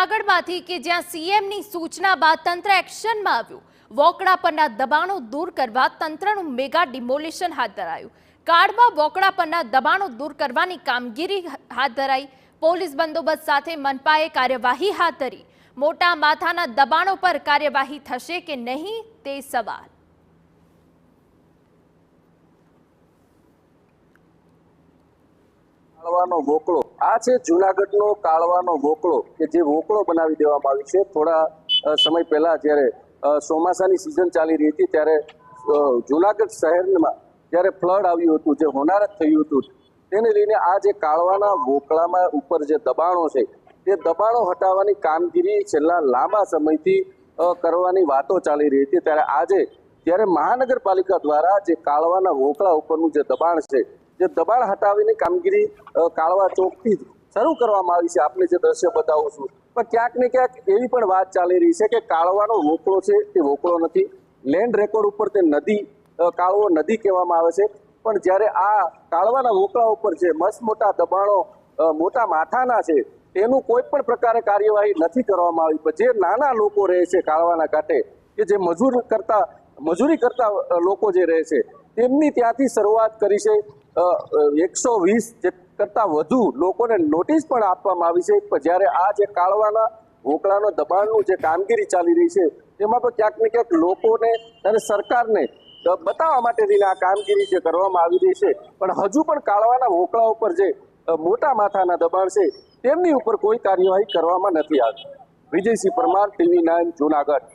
જૂનાગઢમાંથી કે જ્યાં સીએમની સૂચના બાદ તંત્ર એક્શનમાં આવ્યું। વોકડા પરના દબાણો દૂર કરવા તંત્રનું મેગા ડિમોલિશન હાથ ધરાયું। કાળવા વોકડા પરના દબાણો દૂર કરવાની કામગીરી હાથ ધરાઈ। પોલીસ બંદોબસ્ત સાથે મનપાએ કાર્યવાહી હાથ ધરી। મોટા માથાના દબાણો પર કાર્યવાહી થશે કે નહીં તે સવાલ। કાળવાનો વોકળો આ છે જૂનાગઢનો કાળવાનો વોકળો કે જે વોકળો બનાવી દેવામાં આવી છે। થોડા સમય પહેલા જ્યારે ચોમાસાની સિઝન ચાલી રહી હતી ત્યારે જૂનાગઢ શહેરમાં જ્યારે ફ્લડ આવ્યું હતું, જે હોનારત થયું હતું, તેને લઈને આ જે કાળવાના વોકળામાં ઉપર જે દબાણો છે તે દબાણો હટાવવાની કામગીરી છેલ્લા લાંબા સમયથી કરવાની વાતો ચાલી રહી હતી। ત્યારે આજે જ્યારે મહાનગરપાલિકા દ્વારા જે કાળવાના વોકળા ઉપરનું જે દબાણ છે, જે દબાણ હટાવીની કામગીરી કાળવા ચોકથી શરૂ કરવામાં આવી છે। આપને જે દ્રશ્ય બતાવું છું, પણ ક્યાંક ને ક્યાંક એવી પણ વાત ચાલી રહી છે કે કાળવાનો વોકળો છે તે વોકળો નથી, લેન્ડ રેકોર્ડ ઉપર તે નદી કાળવો નદી કહેવામાં આવે છે। પણ જ્યારે આ કાળવાના વોકળા ઉપર જે મસ્ત મોટા દબાણો મોટા માથાના છે તેનું કોઈ પણ પ્રકારે કાર્યવાહી નથી કરવામાં આવી। પણ જે નાના લોકો રહે છે કાળવાના ઘાટે, કે જે મજૂરી કરતા લોકો જે રહે છે તેમની ત્યાંથી શરૂઆત કરી છે। 120 કરતા વધુ લોકોને નોટિસ પણ આપવામાં આવી છે। પણ જ્યારે આ જે કાળવાના વોકળાનો દબાણનું જે કામગીરી ચાલી રહી છે તેમાં પણ ક્યાંક ને ક્યાંક લોકોને અને સરકારને બતાવવા માટે આ કામગીરી જે કરવામાં આવી રહી છે, પણ હજુ પણ કાળવાના વોકળા ઉપર જે મોટા માથાના દબાણ છે તેમની ઉપર કોઈ કાર્યવાહી કરવામાં નથી આવી। વિજયસિંહ પરમાર, TV9 જૂનાગઢ।